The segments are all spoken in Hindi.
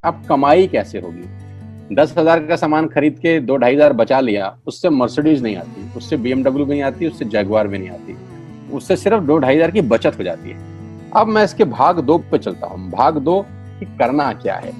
अब कमाई कैसे होगी? 10,000 का सामान खरीद के 2-2,500 बचा लिया, उससे मर्सिडीज नहीं आती, उससे BMW भी नहीं आती, उससे जगुआर भी नहीं आती, उससे सिर्फ 2-2,500 की बचत हो जाती है। अब मैं इसके भाग 2 पे चलता हूँ। भाग 2 कि करना क्या है,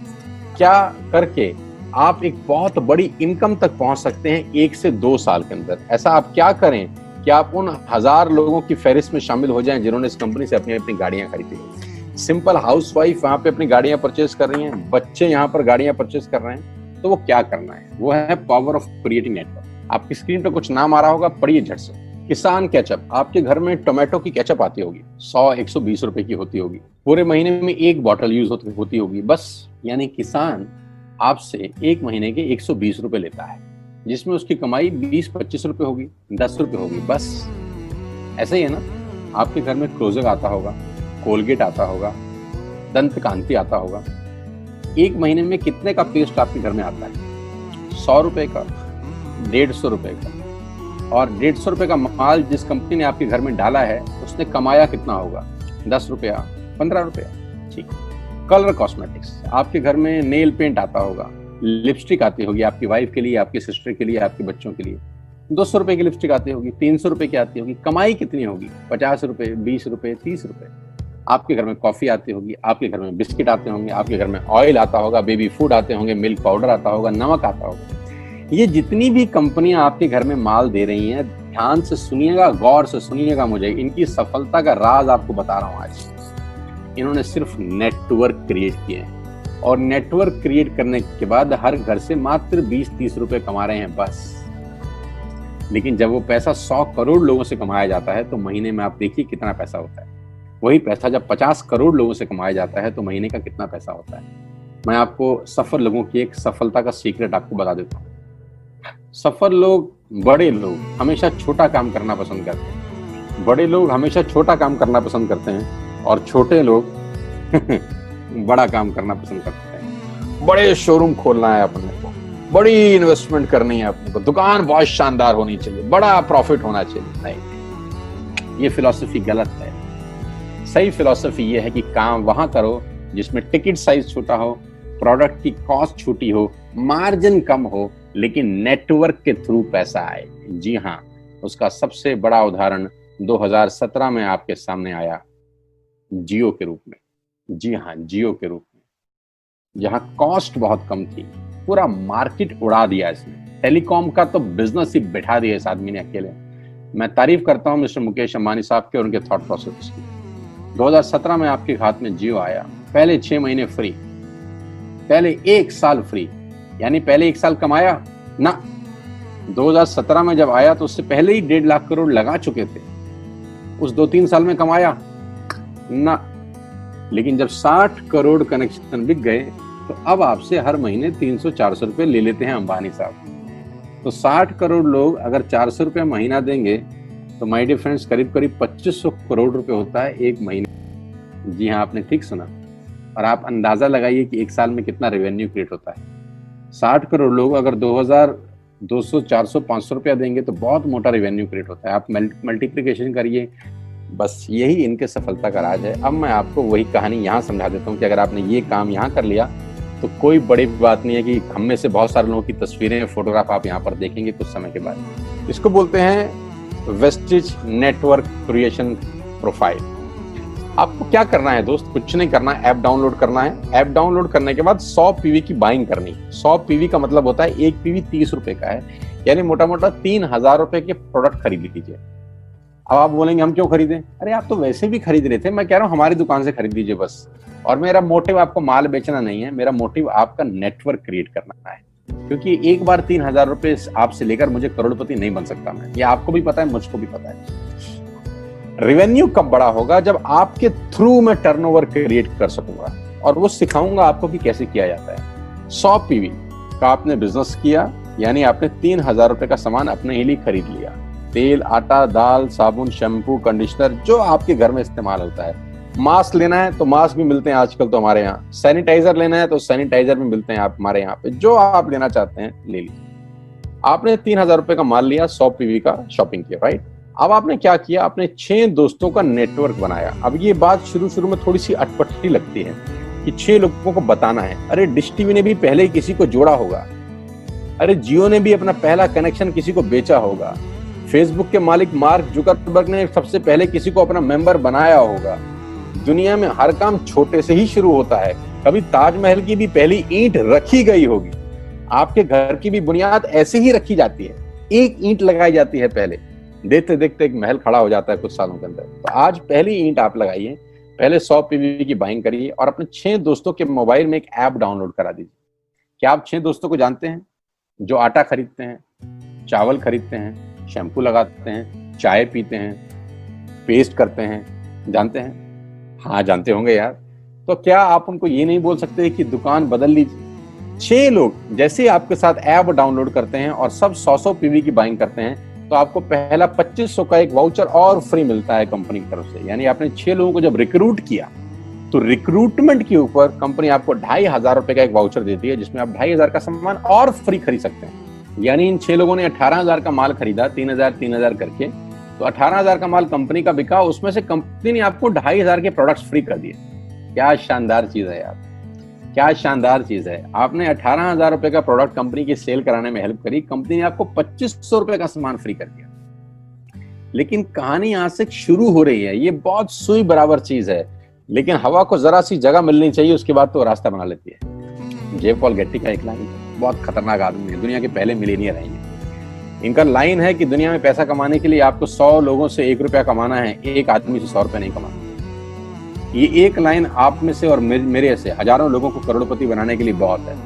क्या करके आप एक बहुत बड़ी इनकम तक पहुंच सकते हैं 1 से 2 साल के अंदर। ऐसा आप क्या करें कि आप उन 1000 लोगों की फहरिस्त में शामिल हो जाएं जिन्होंने इस कंपनी से अपनी अपनी गाड़ियां खरीदी। सिंपल हाउसवाइफ वहां पे अपनी गाड़ियां परचेज कर रही हैं, बच्चे यहाँ पर गाड़ियां परचेज कर रहे हैं, तो वो क्या करना है? वो है पावर ऑफ क्रिएटिंग नेटवर्क। आपकी स्क्रीन पे कुछ नाम आ रहा होगा, पढ़िए झट से। किसान केचप, आपके घर में टोमेटो की केचप आती होगी, 100-120 रुपए की होती होगी, पूरे महीने में 1 बॉटल यूज होती होगी बस। यानी किसान आपसे 1 महीने के 120 रुपए लेता है, जिसमें उसकी कमाई 20-25 रुपए होगी, 10 रुपए होगी बस। ऐसे ही है ना? आपके घर में क्लोजर आता होगा, कोलगेट आता होगा, दंत कांति आता होगा। 1 महीने में कितने का पेस्ट आपके घर में आता है? 100 रुपए का, 150 रुपए का। और 150 रुपए का माल जिस कंपनी ने आपके घर में डाला है, उसने कमाया कितना होगा? 10 रुपया, 15 रुपया। ठीक। कलर कॉस्मेटिक्स, आपके घर में नेल पेंट आता होगा, लिपस्टिक आती होगी आपकी वाइफ के लिए, आपकी सिस्टर के लिए, आपके बच्चों के लिए। 200 रुपए की लिपस्टिक आती होगी, 300 रुपए की आती होगी। कमाई कितनी होगी? 50 रुपए, 20 रुपए, 30 रुपए। आपके घर में कॉफी आती होगी, आपके घर में बिस्किट आते होंगे, आपके घर में ऑयल आता होगा, बेबी फूड आते होंगे, मिल्क पाउडर आता होगा, नमक आता होगा। ये जितनी भी कंपनियां आपके घर में माल दे रही हैं, ध्यान से सुनिएगा, गौर से सुनिएगा मुझे। इनकी सफलता का राज आपको बता रहा हूं आज। इन्होंने सिर्फ नेटवर्क क्रिएट किए हैं, और नेटवर्क क्रिएट करने के बाद हर घर से मात्र 20-30 रुपए कमा रहे हैं बस। लेकिन जब वो पैसा 100 करोड़ लोगों से कमाया जाता है, तो महीने में आप देखिए कितना पैसा होता है। वही पैसा जब 50 करोड़ लोगों से कमाया जाता है, तो महीने का कितना पैसा होता है। मैं आपको सफल लोगों की एक सफलता का सीक्रेट आपको बता देता हूँ। सफल लोग, बड़े लोग हमेशा छोटा काम करना पसंद करते हैं। बड़े लोग हमेशा छोटा काम करना पसंद करते हैं, और छोटे लोग बड़ा काम करना पसंद करते हैं। बड़े शोरूम खोलना है अपने को, बड़ी इन्वेस्टमेंट करनी है अपने को, दुकान बहुत शानदार होनी चाहिए, बड़ा प्रॉफिट होना चाहिए। नहीं, ये फिलॉसफी गलत है। सही फिलॉसफी ये है कि काम वहां करो जिसमें टिकट साइज छोटा हो, प्रोडक्ट की कॉस्ट छोटी हो, मार्जिन कम हो, लेकिन नेटवर्क के थ्रू पैसा आए। जी हाँ, उसका सबसे बड़ा उदाहरण 2017 में आपके सामने आया, जियो के रूप में। जी हाँ, जियो के रूप में, जहां कॉस्ट बहुत कम थी, पूरा मार्केट उड़ा दिया इसने। टेलीकॉम का तो बिजनेस ही बैठा दिया इस आदमी ने अकेले। मैं तारीफ करता हूं मिस्टर मुकेश अंबानी साहब के और उनके थॉट प्रोसेस की। 2017 में आपके हाथ में जियो आया, पहले 6 महीने फ्री, पहले 1 साल फ्री। यानी पहले 1 साल कमाया ना। 2017 में जब आया तो उससे पहले ही 1.5 लाख करोड़ लगा चुके थे। उस 2-3 साल में कमाया ना। लेकिन जब 60 करोड़ कनेक्शन बिक गए, तो अब आपसे हर महीने 300-400 रुपए ले लेते हैं अंबानी साहब। तो 60 करोड़ लोग अगर 400 रुपए महीना देंगे, तो माय डियर फ्रेंड्स, करीब करीब 2500 करोड़ रुपए होता है 1 महीने। जी हाँ, आपने ठीक सुना। और आप अंदाजा लगाइए कि 1 साल में कितना रेवेन्यू क्रिएट होता है। 60 करोड़ लोग अगर 2000, 200, 400, 500 रुपया देंगे, तो बहुत मोटा रेवेन्यू क्रिएट होता है। आप मल्टीप्लिकेशन करिए, बस यही इनके सफलता का राज है। अब मैं आपको वही कहानी यहाँ समझा देता हूँ कि अगर आपने ये काम यहाँ कर लिया, तो कोई बड़ी बात नहीं है कि हम में से बहुत सारे लोगों की तस्वीरें, फोटोग्राफ आप यहाँ पर देखेंगे कुछ समय के बाद। इसको बोलते हैं वेस्टिज नेटवर्क क्रिएशन प्रोफाइल। आपको क्या करना है दोस्त? कुछ नहीं करना है, ऐप डाउनलोड करना है। ऐप डाउनलोड करने के बाद 100 पीवी की बाइंग करनी है। 100 पीवी का मतलब होता है 1 पीवी 30 रुपए का है, यानी मोटा मोटा 3000 रुपए के प्रोडक्ट खरीद लीजिए। अब आप बोलेंगे हम क्यों खरीदें? अरे आप तो वैसे भी खरीद रहे थे, मैं कह रहा हूँ हमारी दुकान से खरीद लीजिए बस। और मेरा मोटिव आपको माल बेचना नहीं है, मेरा मोटिव आपका नेटवर्क क्रिएट करना है। क्योंकि एक बार 3000 रुपए आपसे लेकर मुझे करोड़पति नहीं बन सकता मैं, ये आपको भी पता है, मुझको भी पता है। रेवेन्यू कब बड़ा होगा? जब आपके थ्रू मैं टर्नओवर क्रिएट कर सकूंगा, और वो सिखाऊंगा आपको कि कैसे किया जाता है। 100 पीवी का आपने बिजनेस किया, यानी आपने 3000 रुपए का सामान अपने ही लिए खरीद लिया। तेल, आटा, दाल, साबुन, शैम्पू, कंडीशनर, जो आपके घर में इस्तेमाल होता है। मास्क लेना है तो मास्क भी मिलते हैं आजकल तो हमारे यहाँ। सैनिटाइजर लेना है तो सैनिटाइजर भी मिलते हैं आप हमारे यहाँ पे। जो आप लेना चाहते हैं ले लीजिए। आपने 3000 रुपए का माल लिया, 100 पीवी का शॉपिंग किया, राइट? अब आपने क्या किया? आपने 6 दोस्तों का नेटवर्क बनाया। अब ये बात शुरू में थोड़ी सी अटपटी लगती है कि 6 लोगों को बताना है। अरे डिश टीवी ने भी पहले किसी को जोड़ा होगा, अरे जियो ने भी अपना पहला कनेक्शन किसी को बेचा होगा, फेसबुक के मालिक मार्क जुकरबर्ग ने सबसे पहले किसी को अपना मेंबर बनाया होगा। दुनिया में हर काम छोटे से ही शुरू होता है। कभी ताजमहल की भी पहली ईंट रखी गई होगी, आपके घर की भी बुनियाद ऐसे ही रखी जाती है, एक ईंट लगाई जाती है पहले, देखते देखते एक महल खड़ा हो जाता है कुछ सालों के अंदर। तो आज पहली ईंट आप लगाइए, पहले 100 पीवी की बाइंग करिए और अपने 6 दोस्तों के मोबाइल में एक ऐप डाउनलोड करा दीजिए। क्या आप 6 दोस्तों को जानते हैं जो आटा खरीदते हैं, चावल खरीदते हैं, शैम्पू लगाते हैं, चाय पीते हैं, पेस्ट करते हैं? जानते हैं? हाँ जानते होंगे यार। तो क्या आप उनको ये नहीं बोल सकते कि दुकान बदल लीजिए? 6 लोग जैसे आपके साथ ऐप डाउनलोड करते हैं और सब 100 पीवी की बाइंग करते हैं तो आपको पहला 2500 का एक वाउचर और फ्री मिलता है कंपनी की तरफ से। यानी आपने 6 लोगों को जब रिक्रूट किया तो रिक्रूटमेंट के ऊपर कंपनी आपको 2500 रुपए का एक वाउचर देती है जिसमें आप 2500 का सामान और फ्री खरीद सकते हैं। यानी इन 6 लोगों ने 18,000 का माल खरीदा, 3,000 करके, तो 18,000 का माल कंपनी का बिका, उसमें से कंपनी ने आपको 2500 के प्रोडक्ट्स फ्री कर दिए। क्या शानदार चीज है यार, क्या शानदार चीज है। आपने 18,000 रुपए का प्रोडक्ट कंपनी की सेल कराने में हेल्प करी, कंपनी ने आपको 2500 रुपए का सामान फ्री कर दिया। लेकिन कहानी यहां से शुरू हो रही है। ये बहुत सुई बराबर चीज है, लेकिन हवा को जरा सी जगह मिलनी चाहिए, उसके बाद तो रास्ता बना लेती है। जे पॉल गेट्टी का एक लाइन, बहुत खतरनाक आदमी है, दुनिया के पहले मिलियनियर हैं ये। इनका लाइन है कि दुनिया में पैसा कमाने के लिए आपको 100 लोगों से 1 रुपया कमाना है, एक आदमी से 100 रुपया नहीं कमाना। ये एक लाइन आप में से और मेरे से हजारों लोगों को करोड़पति बनाने के लिए बहुत है।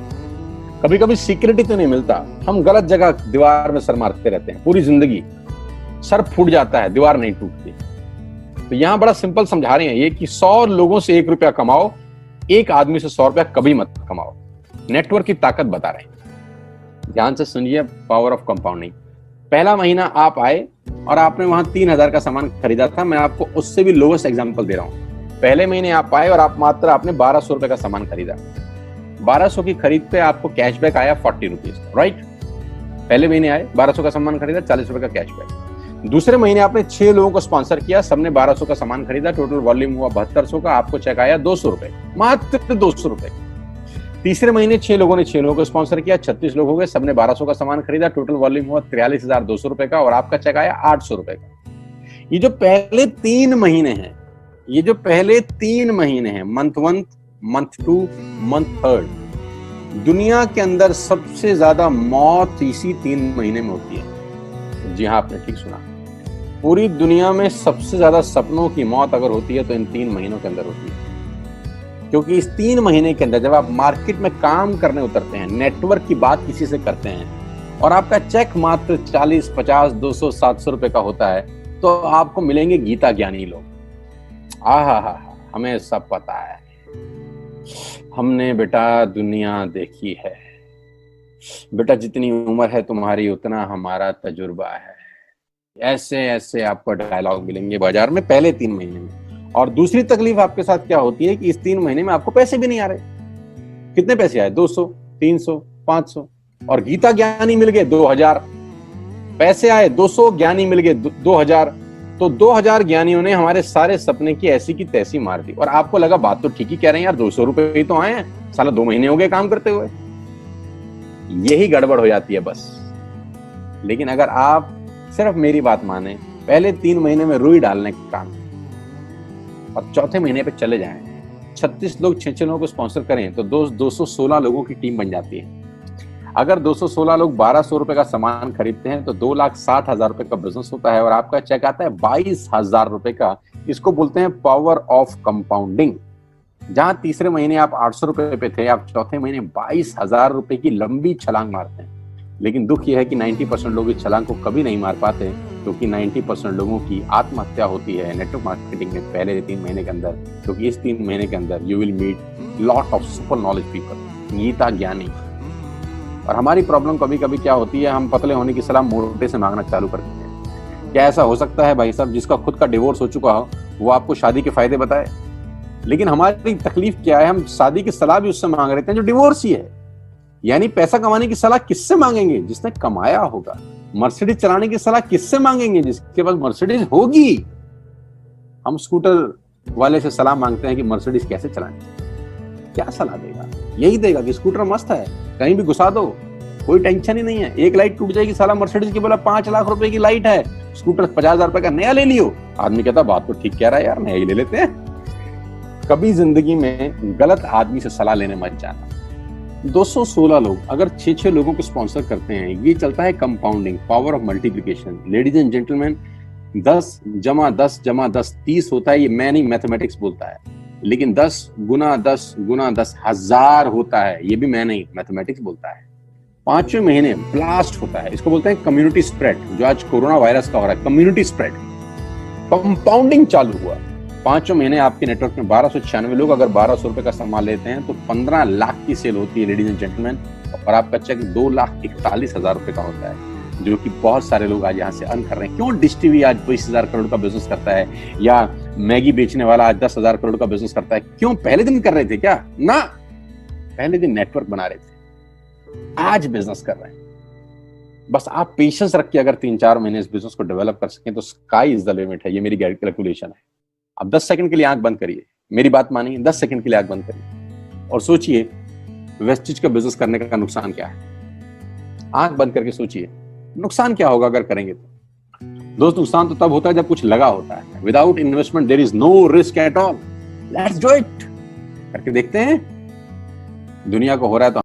कभी कभी सिक्योरिटी तो नहीं मिलता, हम गलत जगह दीवार में सर मारते रहते हैं, पूरी जिंदगी सर फूट जाता है, दीवार नहीं टूटती। तो यहां बड़ा सिंपल समझा रहे हैं ये कि 100 लोगों से 1 रुपया कमाओ, एक आदमी से 100 रुपया कभी मत कमाओ। नेटवर्क की ताकत बता रहे हैं, ध्यान से सुनिए, पावर ऑफ कंपाउंडिंग। पहला महीना आप आए और आपने वहां 3,000 का सामान खरीदा था, मैं आपको उससे भी लोवेस्ट एग्जांपल दे रहा हूं। पहले महीने आप आए और आप मात्र आपने 1200 रुपए का सामान खरीदा, 1200 की खरीद पे आपको कैशबैक आया 40 रुपीज, राइट? पहले महीने आए, 1200 का सामान खरीदा, 40 रुपए का कैशबैक। दूसरे महीने आपने 6 लोगों को स्पॉन्सर किया, सबने 1200 का सामान खरीदा, टोटल वॉल्यूम हुआ 7200 का, आपको चेक आया 200 रुपए, मात्र 200 रुपए। तीसरे महीने 6 लोगों ने 6 लोगों को स्पॉन्सर किया, 36 लोग हो गए, सबने 1200 का सामान खरीदा, टोटल वॉल्यूम हुआ 43,200 रुपए का, और आपका चेक आया 800 रुपए का। ये जो पहले 3 महीने हैं, ये जो पहले 3 महीने हैं, मंथ 1, मंथ 2, मंथ 3, दुनिया के अंदर सबसे ज्यादा मौत इसी 3 महीने में होती है। जी हाँ, आपने ठीक सुना, पूरी दुनिया में सबसे ज्यादा सपनों की मौत अगर होती है तो इन 3 महीनों के अंदर होती है। क्योंकि इस 3 महीने के अंदर जब आप मार्केट में काम करने उतरते हैं, नेटवर्क की बात किसी से करते हैं और आपका चेक मात्र 40, 50, 200, 700 रुपए का होता है, तो आपको मिलेंगे गीता ज्ञानी लोग। आहा, हमें सब पता है, हमने बेटा दुनिया देखी है, बेटा जितनी उम्र है तुम्हारी उतना हमारा तजुर्बा है। ऐसे ऐसे आपको डायलॉग मिलेंगे बाजार में पहले 3 महीने में। और दूसरी तकलीफ आपके साथ क्या होती है कि इस 3 महीने में आपको पैसे भी नहीं आ रहे। कितने पैसे आए? 200, 300, 500, और गीता ज्ञानी मिल गए 2000। पैसे आए 200, ज्ञानी मिल गए 2000, तो 2000 ज्ञानियों ने हमारे सारे सपने की ऐसी की तैसी मार दी। और आपको लगा बात तो ठीक ही कह रहे हैं यार, 200 रुपए ही तो आए हैं, साला 2 महीने हो गए काम करते हुए। यही गड़बड़ हो जाती है बस। लेकिन अगर आप सिर्फ मेरी बात माने, पहले 3 महीने में रुई डालने का काम और चौथे महीने पे चले जाएं, 36 लोग 6 लोगों को स्पॉन्सर करें तो 216 लोगों की टीम बन जाती है। अगर 216 लोग 1200 रुपए का सामान खरीदते हैं तो 2,60,000 रुपए का बिजनेस होता है और आपका चेक आता है 22,000 रुपए का। इसको बोलते हैं पावर ऑफ कंपाउंडिंग। जहां तीसरे महीने आप 800 रुपए पे थे, आप चौथे महीने 22,000 रुपए की लंबी छलांग मारते हैं। लेकिन दुख यह है कि 90% लोग इस छलांग को कभी नहीं मार पाते, क्योंकि 90% लोगों की आत्महत्या होती है नेटवर्क मार्केटिंग में पहले 3 महीने के अंदर। क्योंकि इस 3 महीने के अंदर you will meet lot of super knowledge people, गीता ज्ञानी। और हमारी प्रॉब्लम कभी कभी क्या होती है, हम पतले होने की सलाह मोटे से मांगना चालू कर देते हैं। क्या ऐसा हो सकता है भाई साहब, जिसका खुद का डिवोर्स हो चुका हो वो आपको शादी के फायदे बताए? लेकिन हमारी तकलीफ क्या है, हम शादी की सलाह भी उससे मांग रहे थे जो डिवोर्स ही है। यानी पैसा कमाने की सलाह किससे मांगेंगे? जिसने कमाया होगा। मर्सिडीज चलाने की सलाह किससे मांगेंगे? जिसके पास मर्सिडीज होगी। हम स्कूटर वाले से सलाह मांगते हैं कि मर्सिडीज कैसे चलानी। क्या सलाह देगा? यही देगा कि स्कूटर मस्त है, कहीं भी घुसा दो, कोई टेंशन ही नहीं है। एक लाइट टूट जाएगी, साला मर्सिडीज की बोला 5 लाख रुपए की लाइट है, स्कूटर 50,000 रुपए का नया ले लियो। आदमी कहता बात तो ठीक कह रहा है यार, नया ही ले लेते हैं। कभी जिंदगी में गलत आदमी से सलाह लेने मत जाना। 216 लोग अगर 6-6 लोगों को स्पॉन्सर करते हैं, ये चलता है compounding, power of multiplication. Ladies and gentleman, 10 जमा 10 जमा 10 30 होता है, ये मैं नहीं, मैथमेटिक्स बोलता है। लेकिन 10 गुना 10 गुना 10 1000 होता है, ये भी मैं नहीं, मैथमेटिक्स बोलता है। 5वें महीने ब्लास्ट होता है, इसको बोलते हैं कम्युनिटी स्प्रेड, जो आज कोरोना वायरस का हो रहा है, कम्युनिटी स्प्रेड। कंपाउंडिंग चालू हुआ, 5वें महीने आपके नेटवर्क में 1296 लोग अगर 1200 रुपए का सामान लेते हैं तो 15 लाख की सेल होती है लेडीज एंड जेंटलमैन, और आपका चेक 2,41,000 रुपए का होता है, जो कि बहुत सारे लोग आज यहाँ से अर्न कर रहे हैं। क्यों डिश टीवी आज 20,000 करोड़ का बिजनेस करता है, या मैगी बेचने वाला आज 10,000 करोड़ का बिजनेस करता है? क्यों? पहले दिन कर रहे थे क्या? ना, पहले दिन नेटवर्क बना रहे थे, आज बिजनेस कर रहे हैं। बस आप पेशेंस रख के अगर 3-4 महीने इस बिजनेस को डेवलप कर सकें तो स्काई इज द लिमिट है। ये मेरी कैलकुलेशन है। अब 10 सेकंड के लिए आंख बंद करिए, मेरी बात मानिए, 10 सेकंड के लिए आंख बंद करिए और सोचिए वेस्टिज का बिजनेस करने का नुकसान क्या है। आंख बंद करके सोचिए नुकसान क्या होगा अगर करेंगे तो। दोस्त, नुकसान तो तब होता है जब कुछ लगा होता है। Without investment there is no risk at all. Let's do it. करके देखते हैं। दुनिया को हो रहा है तो